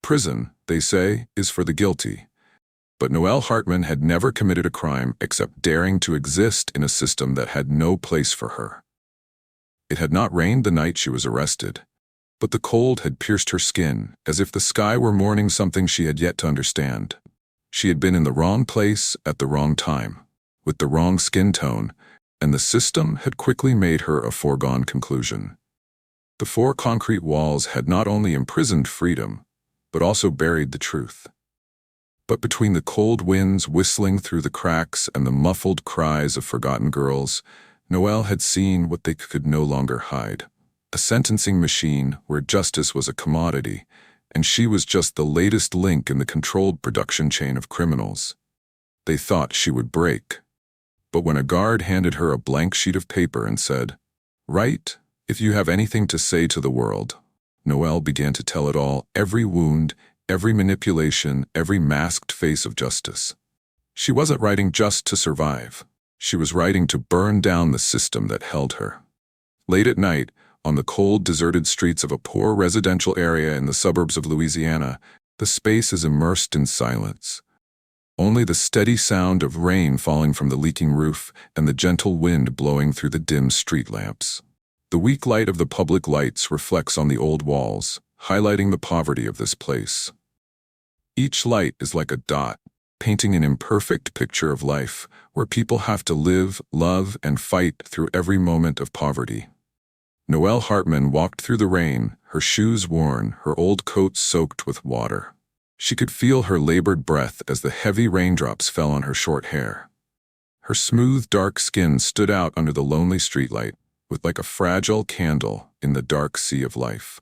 Prison, they say, is for the guilty. But Noelle Hartman had never committed a crime except daring to exist in a system that had no place for her. It had not rained the night she was arrested, but the cold had pierced her skin, as if the sky were mourning something she had yet to understand. She had been in the wrong place at the wrong time, with the wrong skin tone, and the system had quickly made her a foregone conclusion. The four concrete walls had not only imprisoned freedom, but also buried the truth. But between the cold winds whistling through the cracks and the muffled cries of forgotten girls, Noelle had seen what they could no longer hide. A sentencing machine where justice was a commodity, and she was just the latest link in the controlled production chain of criminals. They thought she would break. But when a guard handed her a blank sheet of paper and said, "Write, if you have anything to say to the world," Noelle began to tell it all, every wound, every manipulation, every masked face of justice. She wasn't writing just to survive. She was writing to burn down the system that held her. Late at night, on the cold, deserted streets of a poor residential area in the suburbs of Louisiana, the space is immersed in silence. Only the steady sound of rain falling from the leaking roof and the gentle wind blowing through the dim street lamps. The weak light of the public lights reflects on the old walls, highlighting the poverty of this place. Each light is like a dot, painting an imperfect picture of life, where people have to live, love, and fight through every moment of poverty. Noelle Hartman walked through the rain, her shoes worn, her old coat soaked with water. She could feel her labored breath as the heavy raindrops fell on her short hair. Her smooth, dark skin stood out under the lonely streetlight, with like a fragile candle in the dark sea of life.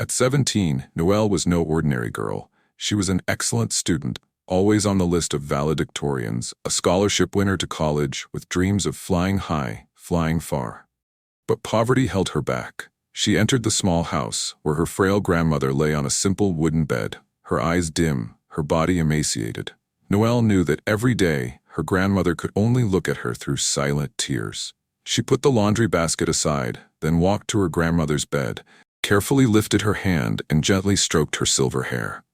At 17, Noelle was no ordinary girl. She was an excellent student, always on the list of valedictorians, a scholarship winner to college with dreams of flying high, flying far. But poverty held her back. She entered the small house, where her frail grandmother lay on a simple wooden bed, her eyes dim, her body emaciated. Noelle knew that every day, her grandmother could only look at her through silent tears. She put the laundry basket aside, then walked to her grandmother's bed, carefully lifted her hand and gently stroked her silver hair.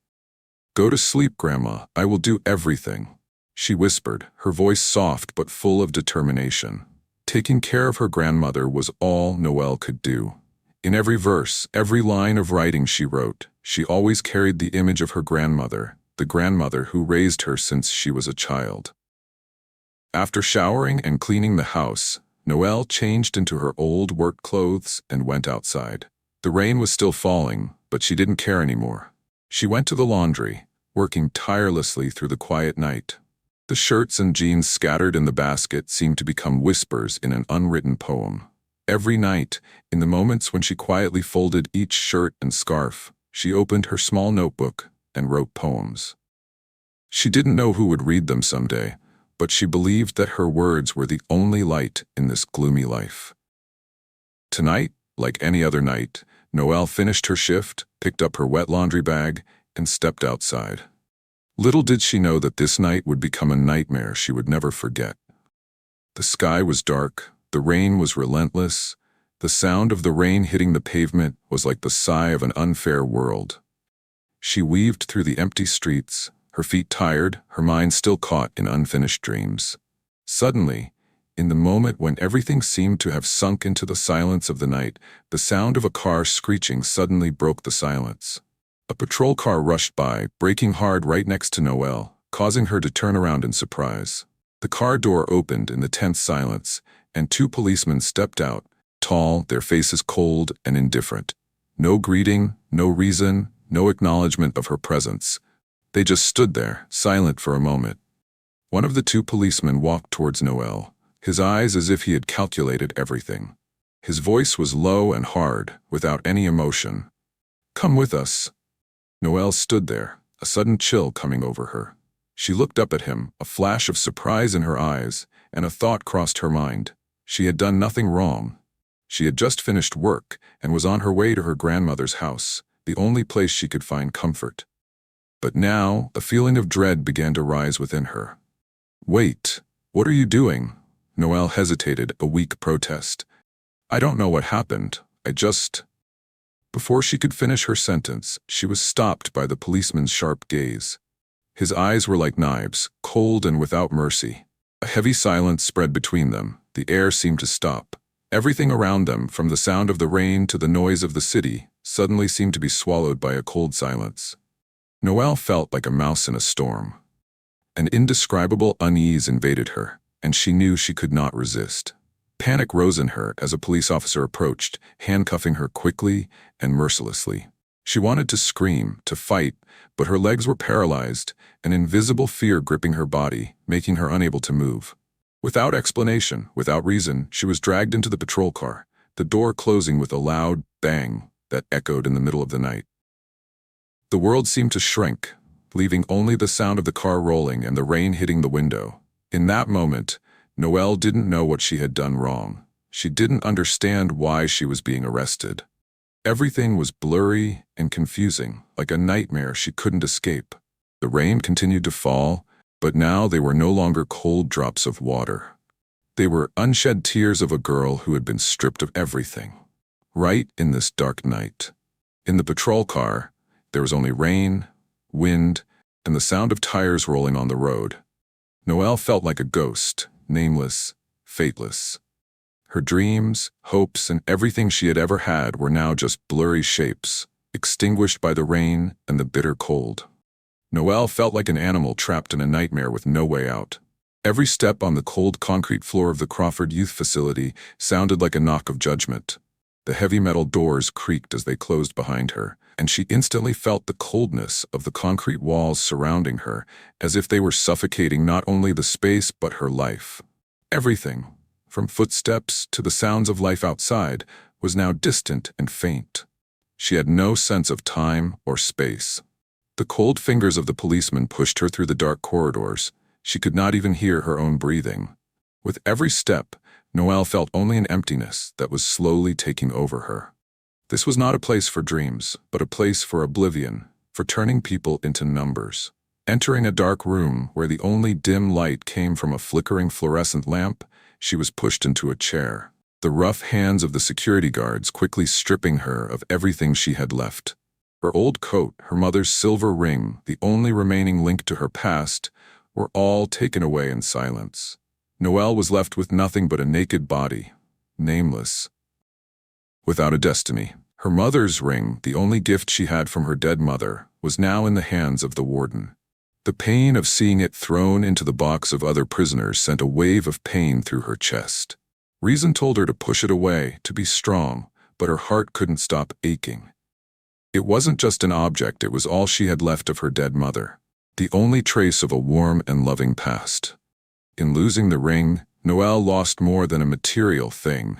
"Go to sleep, Grandma. I will do everything," she whispered, her voice soft but full of determination. Taking care of her grandmother was all Noelle could do. In every verse, every line of writing she wrote, she always carried the image of her grandmother, the grandmother who raised her since she was a child. After showering and cleaning the house, Noelle changed into her old work clothes and went outside. The rain was still falling, but she didn't care anymore. She went to the laundry, working tirelessly through the quiet night. The shirts and jeans scattered in the basket seemed to become whispers in an unwritten poem. Every night, in the moments when she quietly folded each shirt and scarf, she opened her small notebook and wrote poems. She didn't know who would read them someday, but she believed that her words were the only light in this gloomy life. Tonight, like any other night, Noelle finished her shift, picked up her wet laundry bag, and stepped outside. Little did she know that this night would become a nightmare she would never forget. The sky was dark, the rain was relentless. The sound of the rain hitting the pavement was like the sigh of an unfair world. She weaved through the empty streets, her feet tired, her mind still caught in unfinished dreams. Suddenly, in the moment when everything seemed to have sunk into the silence of the night, the sound of a car screeching suddenly broke the silence. A patrol car rushed by, braking hard right next to Noelle, causing her to turn around in surprise. The car door opened in the tense silence, and two policemen stepped out, tall, their faces cold and indifferent. No greeting, no reason, no acknowledgement of her presence. They just stood there, silent for a moment. One of the two policemen walked towards Noelle, his eyes as if he had calculated everything. His voice was low and hard, without any emotion. "Come with us." Noelle stood there, a sudden chill coming over her. She looked up at him, a flash of surprise in her eyes, and a thought crossed her mind. She had done nothing wrong. She had just finished work and was on her way to her grandmother's house, the only place she could find comfort. But now, a feeling of dread began to rise within her. "Wait, what are you doing?" Noelle hesitated, a weak protest. "I don't know what happened. I just..." Before she could finish her sentence, she was stopped by the policeman's sharp gaze. His eyes were like knives, cold and without mercy. A heavy silence spread between them. The air seemed to stop. Everything around them, from the sound of the rain to the noise of the city, suddenly seemed to be swallowed by a cold silence. Noelle felt like a mouse in a storm. An indescribable unease invaded her, and she knew she could not resist. Panic rose in her as a police officer approached, handcuffing her quickly and mercilessly. She wanted to scream, to fight, but her legs were paralyzed, an invisible fear gripping her body, making her unable to move. Without explanation, without reason, she was dragged into the patrol car, the door closing with a loud bang that echoed in the middle of the night. The world seemed to shrink, leaving only the sound of the car rolling and the rain hitting the window. In that moment, Noelle didn't know what she had done wrong. She didn't understand why she was being arrested. Everything was blurry and confusing, like a nightmare she couldn't escape. The rain continued to fall, but now they were no longer cold drops of water. They were unshed tears of a girl who had been stripped of everything. Right in this dark night. In the patrol car, there was only rain, wind, and the sound of tires rolling on the road. Noelle felt like a ghost, nameless, fateless. Her dreams, hopes, and everything she had ever had were now just blurry shapes, extinguished by the rain and the bitter cold. Noelle felt like an animal trapped in a nightmare with no way out. Every step on the cold concrete floor of the Crawford Youth Facility sounded like a knock of judgment. The heavy metal doors creaked as they closed behind her, and she instantly felt the coldness of the concrete walls surrounding her, as if they were suffocating not only the space but her life. Everything, from footsteps to the sounds of life outside, was now distant and faint. She had no sense of time or space. The cold fingers of the policeman pushed her through the dark corridors. She could not even hear her own breathing. With every step, Noelle felt only an emptiness that was slowly taking over her. This was not a place for dreams, but a place for oblivion, for turning people into numbers. Entering a dark room where the only dim light came from a flickering fluorescent lamp, she was pushed into a chair, the rough hands of the security guards quickly stripping her of everything she had left. Her old coat, her mother's silver ring, the only remaining link to her past, were all taken away in silence. Noelle was left with nothing but a naked body, nameless, without a destiny. Her mother's ring, the only gift she had from her dead mother, was now in the hands of the warden. The pain of seeing it thrown into the box of other prisoners sent a wave of pain through her chest. Reason told her to push it away, to be strong, but her heart couldn't stop aching. It wasn't just an object, it was all she had left of her dead mother, the only trace of a warm and loving past. In losing the ring, Noelle lost more than a material thing,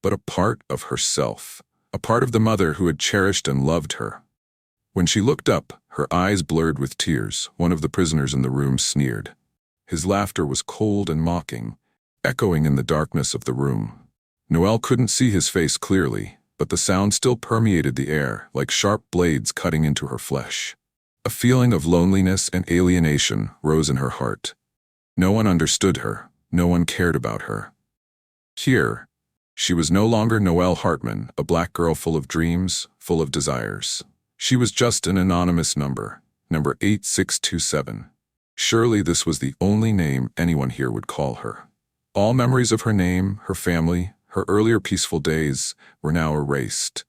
but a part of herself, a part of the mother who had cherished and loved her. When she looked up, her eyes blurred with tears. One of the prisoners in the room sneered. His laughter was cold and mocking, echoing in the darkness of the room. Noelle couldn't see his face clearly, but the sound still permeated the air, like sharp blades cutting into her flesh. A feeling of loneliness and alienation rose in her heart. No one understood her. No one cared about her. Here, she was no longer Noelle Hartman, a black girl full of dreams, full of desires. She was just an anonymous number, number 8627. Surely this was the only name anyone here would call her. All memories of her name, her family, her earlier peaceful days were now erased.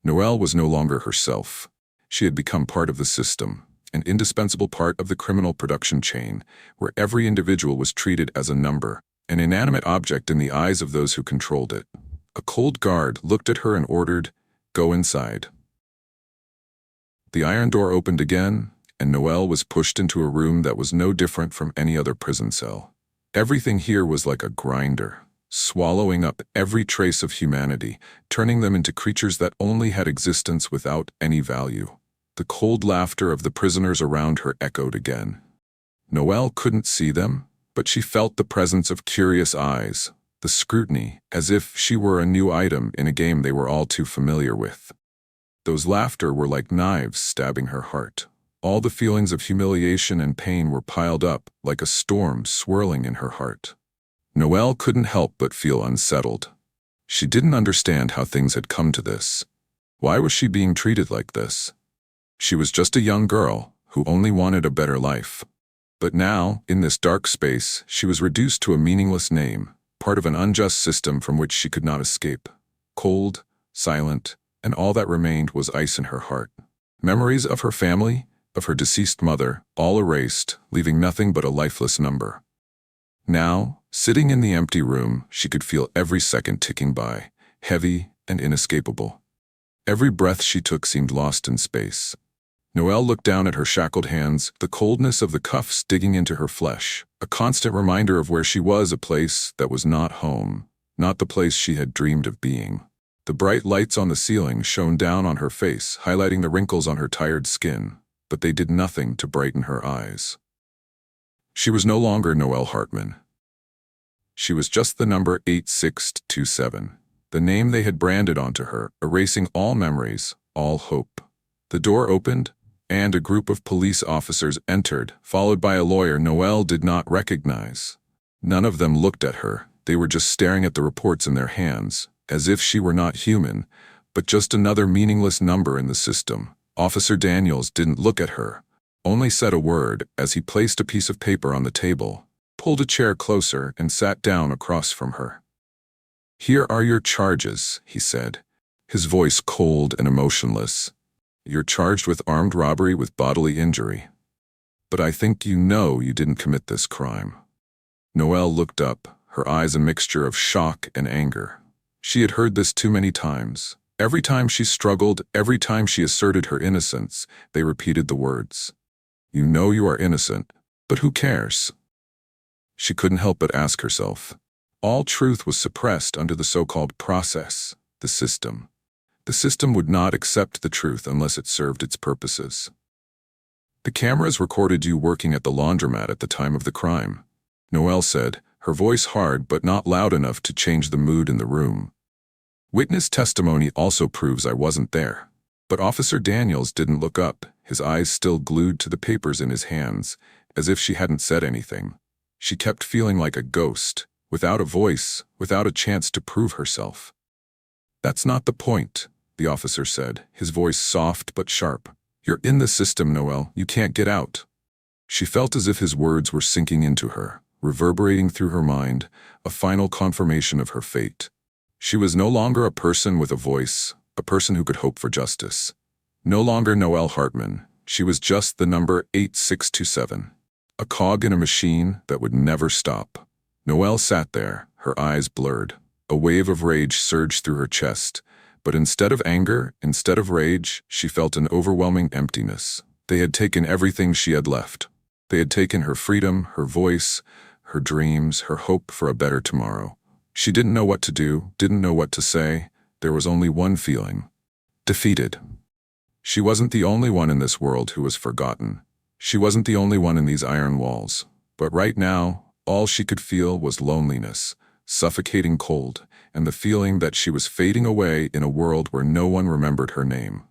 Noelle was no longer herself. She had become part of the system, an indispensable part of the criminal production chain, where every individual was treated as a number, an inanimate object in the eyes of those who controlled it. A cold guard looked at her and ordered, "Go inside." The iron door opened again, and Noelle was pushed into a room that was no different from any other prison cell. Everything here was like a grinder, swallowing up every trace of humanity, turning them into creatures that only had existence without any value. The cold laughter of the prisoners around her echoed again. Noelle couldn't see them, but she felt the presence of curious eyes, the scrutiny, as if she were a new item in a game they were all too familiar with. Those laughter were like knives stabbing her heart. All the feelings of humiliation and pain were piled up like a storm swirling in her heart. Noelle couldn't help but feel unsettled. She didn't understand how things had come to this. Why was she being treated like this? She was just a young girl who only wanted a better life. But now, in this dark space, she was reduced to a meaningless name, part of an unjust system from which she could not escape. Cold, silent, and all that remained was ice in her heart. Memories of her family, of her deceased mother, all erased, leaving nothing but a lifeless number. Now, sitting in the empty room, she could feel every second ticking by, heavy and inescapable. Every breath she took seemed lost in space. Noelle looked down at her shackled hands, the coldness of the cuffs digging into her flesh, a constant reminder of where she was, a place that was not home, not the place she had dreamed of being. The bright lights on the ceiling shone down on her face, highlighting the wrinkles on her tired skin, but they did nothing to brighten her eyes. She was no longer Noelle Hartman. She was just the number 8627, the name they had branded onto her, erasing all memories, all hope. The door opened, and a group of police officers entered, followed by a lawyer Noelle did not recognize. None of them looked at her. They were just staring at the reports in their hands, as if she were not human, but just another meaningless number in the system. Officer Daniels didn't look at her, only said a word as he placed a piece of paper on the table, pulled a chair closer, and sat down across from her. "Here are your charges," he said, his voice cold and emotionless. "You're charged with armed robbery with bodily injury. But I think you know you didn't commit this crime." Noelle looked up, her eyes a mixture of shock and anger. She had heard this too many times. Every time she struggled, every time she asserted her innocence, they repeated the words, "You know you are innocent, but who cares?" She couldn't help but ask herself. All truth was suppressed under the so-called process, the system. The system would not accept the truth unless it served its purposes. "The cameras recorded you working at the laundromat at the time of the crime," Noelle said, her voice hard but not loud enough to change the mood in the room. "Witness testimony also proves I wasn't there." But Officer Daniels didn't look up, his eyes still glued to the papers in his hands, as if she hadn't said anything. She kept feeling like a ghost, without a voice, without a chance to prove herself. "That's not the point," the officer said, his voice soft but sharp. "You're in the system, Noelle. You can't get out." She felt as if his words were sinking into her, reverberating through her mind, a final confirmation of her fate. She was no longer a person with a voice, a person who could hope for justice. No longer Noelle Hartman. She was just the number 8627, a cog in a machine that would never stop. Noelle sat there, her eyes blurred. A wave of rage surged through her chest, but instead of anger, instead of rage, she felt an overwhelming emptiness. They had taken everything she had left. They had taken her freedom, her voice, her dreams, her hope for a better tomorrow. She didn't know what to do, didn't know what to say. There was only one feeling: defeated. She wasn't the only one in this world who was forgotten. She wasn't the only one in these iron walls. But right now, all she could feel was loneliness, suffocating cold, and the feeling that she was fading away in a world where no one remembered her name.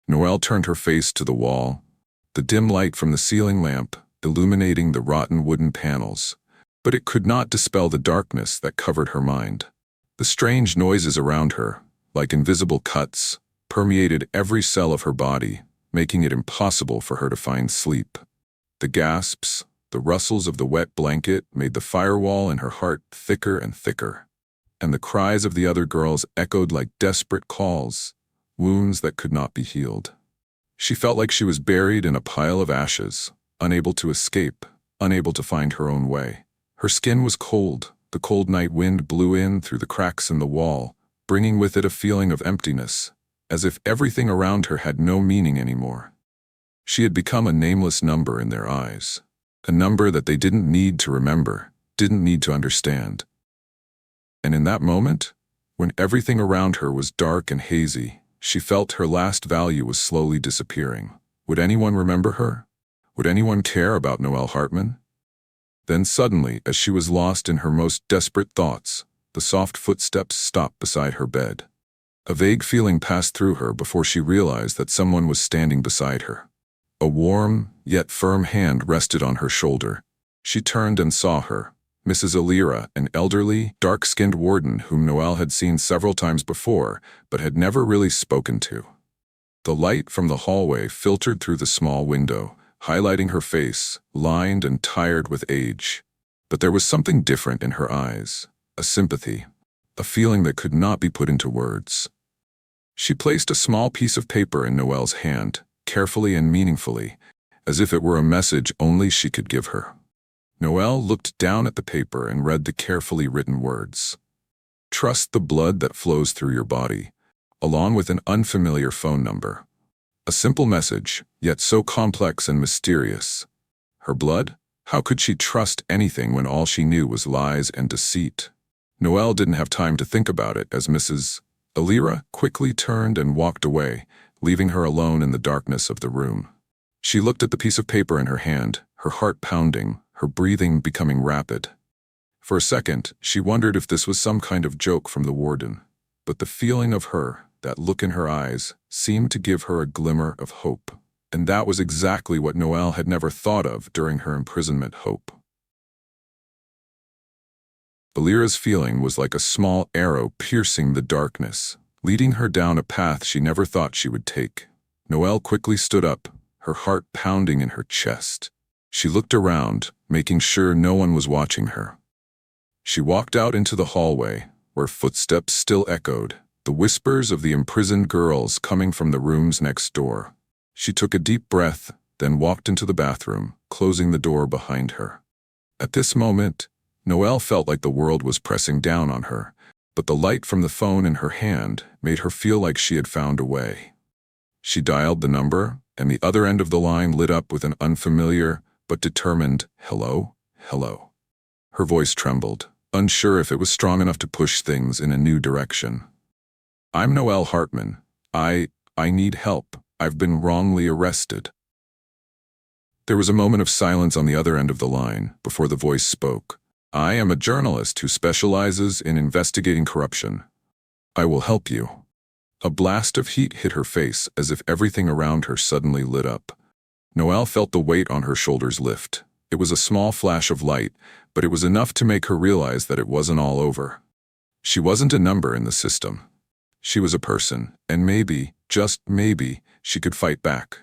Noelle turned her face to the wall, the dim light from the ceiling lamp illuminating the rotten wooden panels. But it could not dispel the darkness that covered her mind. The strange noises around her, like invisible cuts, permeated every cell of her body, making it impossible for her to find sleep. The gasps, the rustles of the wet blanket made the firewall in her heart thicker and thicker. And the cries of the other girls echoed like desperate calls, wounds that could not be healed. She felt like she was buried in a pile of ashes, unable to escape, unable to find her own way. Her skin was cold. The cold night wind blew in through the cracks in the wall, bringing with it a feeling of emptiness, as if everything around her had no meaning anymore. She had become a nameless number in their eyes, a number that they didn't need to remember, didn't need to understand. And in that moment, when everything around her was dark and hazy, she felt her last value was slowly disappearing. Would anyone remember her? Would anyone care about Noelle Hartman? Then suddenly, as she was lost in her most desperate thoughts, the soft footsteps stopped beside her bed. A vague feeling passed through her before she realized that someone was standing beside her. A warm, yet firm hand rested on her shoulder. She turned and saw her, Mrs. Alira, an elderly, dark-skinned warden whom Noelle had seen several times before, but had never really spoken to. The light from the hallway filtered through the small window, highlighting her face, lined and tired with age. But there was something different in her eyes, a sympathy, a feeling that could not be put into words. She placed a small piece of paper in Noelle's hand, carefully and meaningfully, as if it were a message only she could give her. Noelle looked down at the paper and read the carefully written words. Trust the blood that flows through your body, along with an unfamiliar phone number. A simple message, yet so complex and mysterious. Her blood? How could she trust anything when all she knew was lies and deceit? Noelle didn't have time to think about it as Mrs. Alira quickly turned and walked away, leaving her alone in the darkness of the room. She looked at the piece of paper in her hand, her heart pounding, her breathing becoming rapid. For a second, she wondered if this was some kind of joke from the warden. But the feeling of her, that look in her eyes, seemed to give her a glimmer of hope. And that was exactly what Noelle had never thought of during her imprisonment. Hope. Alira's feeling was like a small arrow piercing the darkness, leading her down a path she never thought she would take. Noelle quickly stood up, her heart pounding in her chest. She looked around, making sure no one was watching her. She walked out into the hallway, where footsteps still echoed, the whispers of the imprisoned girls coming from the rooms next door. She took a deep breath, then walked into the bathroom, closing the door behind her. At this moment, Noelle felt like the world was pressing down on her, but the light from the phone in her hand made her feel like she had found a way. She dialed the number, and the other end of the line lit up with an unfamiliar but determined, "Hello, hello." Her voice trembled, unsure if it was strong enough to push things in a new direction. "I'm Noelle Hartman. I need help. I've been wrongly arrested." There was a moment of silence on the other end of the line before the voice spoke. "I am a journalist who specializes in investigating corruption. I will help you." A blast of heat hit her face as if everything around her suddenly lit up. Noelle felt the weight on her shoulders lift. It was a small flash of light, but it was enough to make her realize that it wasn't all over. She wasn't a number in the system. She was a person, and maybe, just maybe, she could fight back.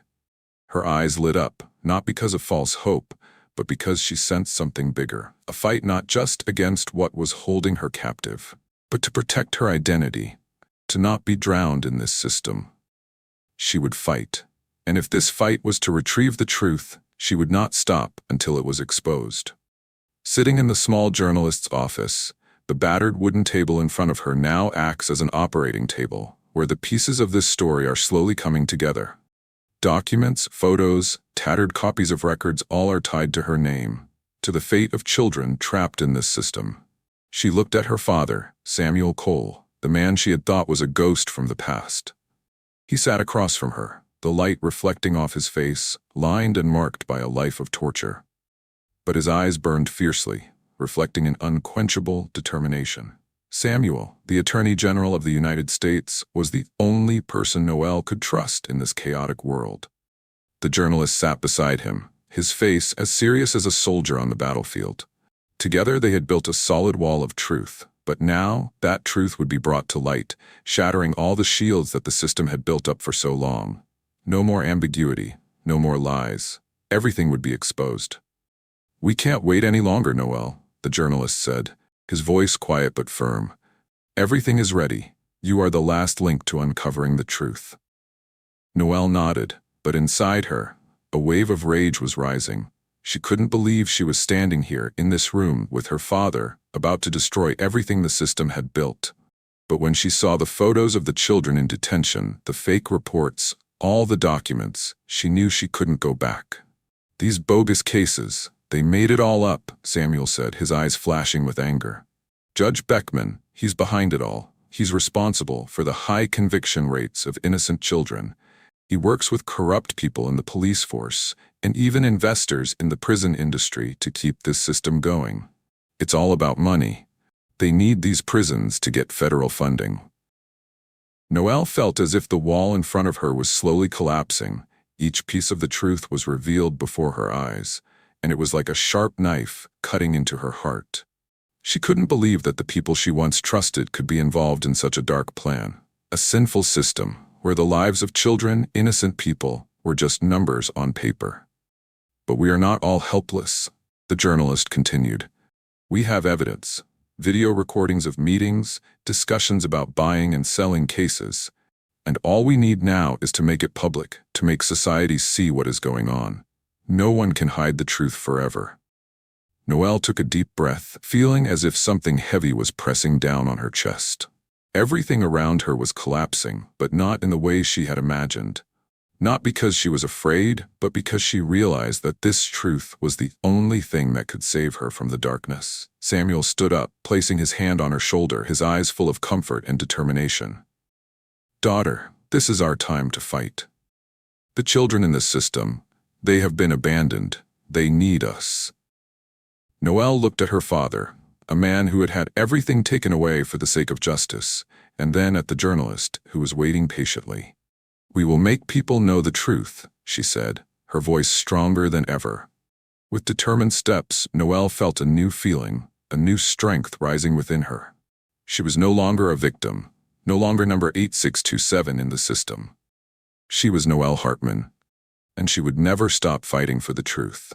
Her eyes lit up, not because of false hope, but because she sensed something bigger. A fight not just against what was holding her captive, but to protect her identity, to not be drowned in this system. She would fight. And if this fight was to retrieve the truth, she would not stop until it was exposed. Sitting in the small journalist's office, the battered wooden table in front of her now acts as an operating table, where the pieces of this story are slowly coming together. Documents, photos, tattered copies of records all are tied to her name, to the fate of children trapped in this system. She looked at her father, Samuel Cole, the man she had thought was a ghost from the past. He sat across from her, the light reflecting off his face, lined and marked by a life of torture. But his eyes burned fiercely, reflecting an unquenchable determination. Samuel, the Attorney General of the United States, was the only person Noelle could trust in this chaotic world. The journalist sat beside him, his face as serious as a soldier on the battlefield. Together they had built a solid wall of truth, but now that truth would be brought to light, shattering all the shields that the system had built up for so long. No more ambiguity, no more lies. Everything would be exposed. "We can't wait any longer, Noelle," the journalist said, his voice quiet but firm. "Everything is ready. You are the last link to uncovering the truth." Noelle nodded, but inside her, a wave of rage was rising. She couldn't believe she was standing here in this room with her father, about to destroy everything the system had built. But when she saw the photos of the children in detention, the fake reports, all the documents, she knew she couldn't go back. "These bogus cases, they made it all up," Samuel said, his eyes flashing with anger. "Judge Beckman, he's behind it all. He's responsible for the high conviction rates of innocent children. He works with corrupt people in the police force and even investors in the prison industry to keep this system going. It's all about money. They need these prisons to get federal funding." Noelle felt as if the wall in front of her was slowly collapsing. Each piece of the truth was revealed before her eyes, and it was like a sharp knife cutting into her heart. She couldn't believe that the people she once trusted could be involved in such a dark plan, a sinful system where the lives of children, innocent people, were just numbers on paper. But we are not all helpless, the journalist continued. We have evidence, video recordings of meetings, discussions about buying and selling cases, and all we need now is to make it public, to make society see what is going on. No one can hide the truth forever. Noelle took a deep breath, feeling as if something heavy was pressing down on her chest. Everything around her was collapsing, but not in the way she had imagined. Not because she was afraid, but because she realized that this truth was the only thing that could save her from the darkness. Samuel stood up, placing his hand on her shoulder, his eyes full of comfort and determination. Daughter, this is our time to fight. The children in this system, they have been abandoned. They need us. Noelle looked at her father, a man who had had everything taken away for the sake of justice, and then at the journalist, who was waiting patiently. We will make people know the truth, she said, her voice stronger than ever. With determined steps, Noelle felt a new feeling, a new strength rising within her. She was no longer a victim, no longer number 8627 in the system. She was Noelle Hartman, and she would never stop fighting for the truth.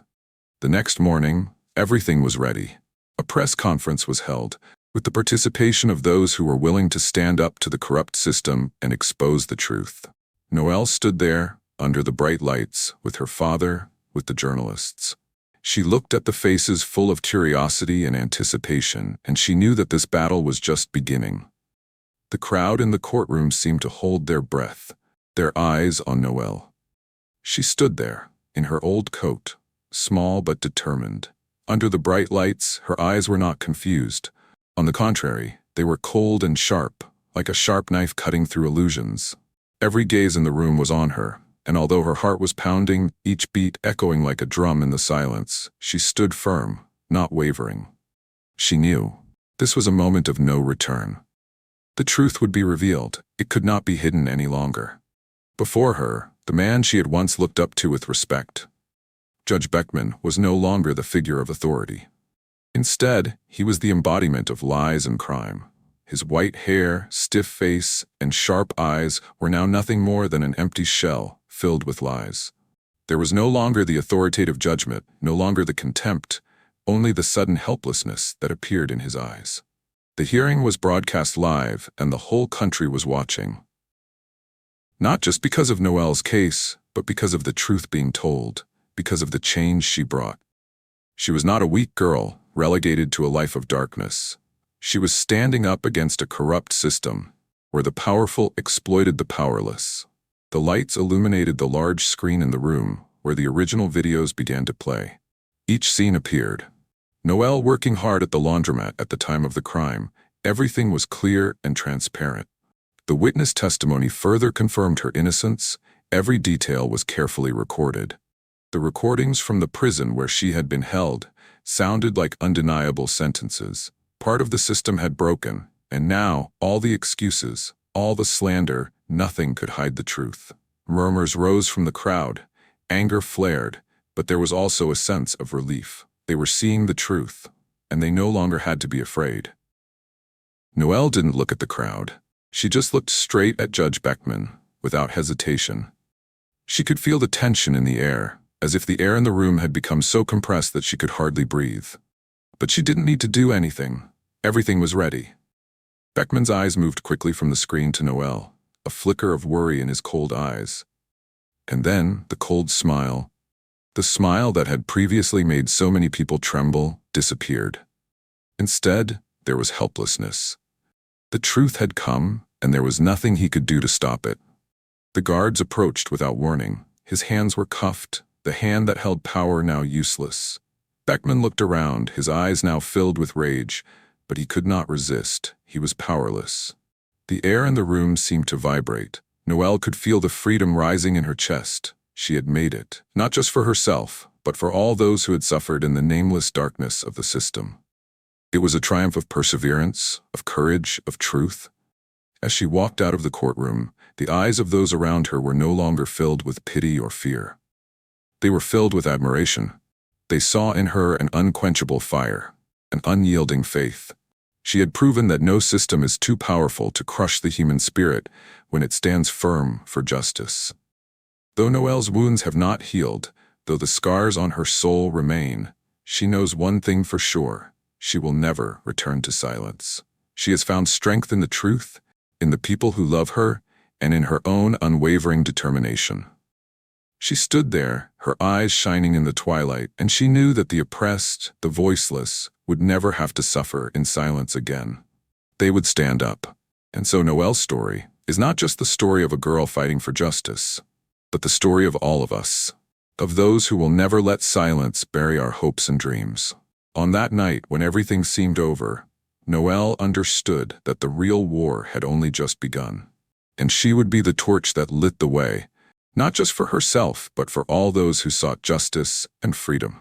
The next morning, everything was ready. A press conference was held, with the participation of those who were willing to stand up to the corrupt system and expose the truth. Noelle stood there, under the bright lights, with her father, with the journalists. She looked at the faces full of curiosity and anticipation, and she knew that this battle was just beginning. The crowd in the courtroom seemed to hold their breath, their eyes on Noelle. She stood there, in her old coat, small but determined. Under the bright lights, her eyes were not confused. On the contrary, they were cold and sharp, like a sharp knife cutting through illusions. Every gaze in the room was on her, and although her heart was pounding, each beat echoing like a drum in the silence, she stood firm, not wavering. She knew. This was a moment of no return. The truth would be revealed. It could not be hidden any longer. Before her, the man she had once looked up to with respect, Judge Beckman, was no longer the figure of authority. Instead, he was the embodiment of lies and crime. His white hair, stiff face, and sharp eyes were now nothing more than an empty shell filled with lies. There was no longer the authoritative judgment, no longer the contempt, only the sudden helplessness that appeared in his eyes. The hearing was broadcast live, and the whole country was watching. Not just because of Noelle's case, but because of the truth being told, because of the change she brought. She was not a weak girl, relegated to a life of darkness. She was standing up against a corrupt system, where the powerful exploited the powerless. The lights illuminated the large screen in the room, where the original videos began to play. Each scene appeared. Noelle working hard at the laundromat at the time of the crime. Everything was clear and transparent. The witness testimony further confirmed her innocence. Every detail was carefully recorded. The recordings from the prison where she had been held sounded like undeniable sentences. Part of the system had broken, and now all the excuses, all the slander, nothing could hide the truth. Murmurs rose from the crowd. Anger flared, but there was also a sense of relief. They were seeing the truth, and they no longer had to be afraid. Noelle didn't look at the crowd. She just looked straight at Judge Beckman, without hesitation. She could feel the tension in the air, as if the air in the room had become so compressed that she could hardly breathe. But she didn't need to do anything. Everything was ready. Beckman's eyes moved quickly from the screen to Noelle, a flicker of worry in his cold eyes. And then the cold smile, the smile that had previously made so many people tremble, disappeared. Instead, there was helplessness. The truth had come, and there was nothing he could do to stop it. The guards approached without warning. His hands were cuffed, the hand that held power now useless. Beckman looked around, his eyes now filled with rage, but he could not resist. He was powerless. The air in the room seemed to vibrate. Noelle could feel the freedom rising in her chest. She had made it, not just for herself, but for all those who had suffered in the nameless darkness of the system. It was a triumph of perseverance, of courage, of truth. As she walked out of the courtroom, the eyes of those around her were no longer filled with pity or fear. They were filled with admiration. They saw in her an unquenchable fire, an unyielding faith. She had proven that no system is too powerful to crush the human spirit when it stands firm for justice. Though Noelle's wounds have not healed, though the scars on her soul remain, she knows one thing for sure: she will never return to silence. She has found strength in the truth, in the people who love her, and in her own unwavering determination. She stood there, her eyes shining in the twilight, and she knew that the oppressed, the voiceless, would never have to suffer in silence again. They would stand up. And so Noelle's story is not just the story of a girl fighting for justice, but the story of all of us, of those who will never let silence bury our hopes and dreams. On that night, when everything seemed over, Noelle understood that the real war had only just begun. And she would be the torch that lit the way, not just for herself, but for all those who sought justice and freedom.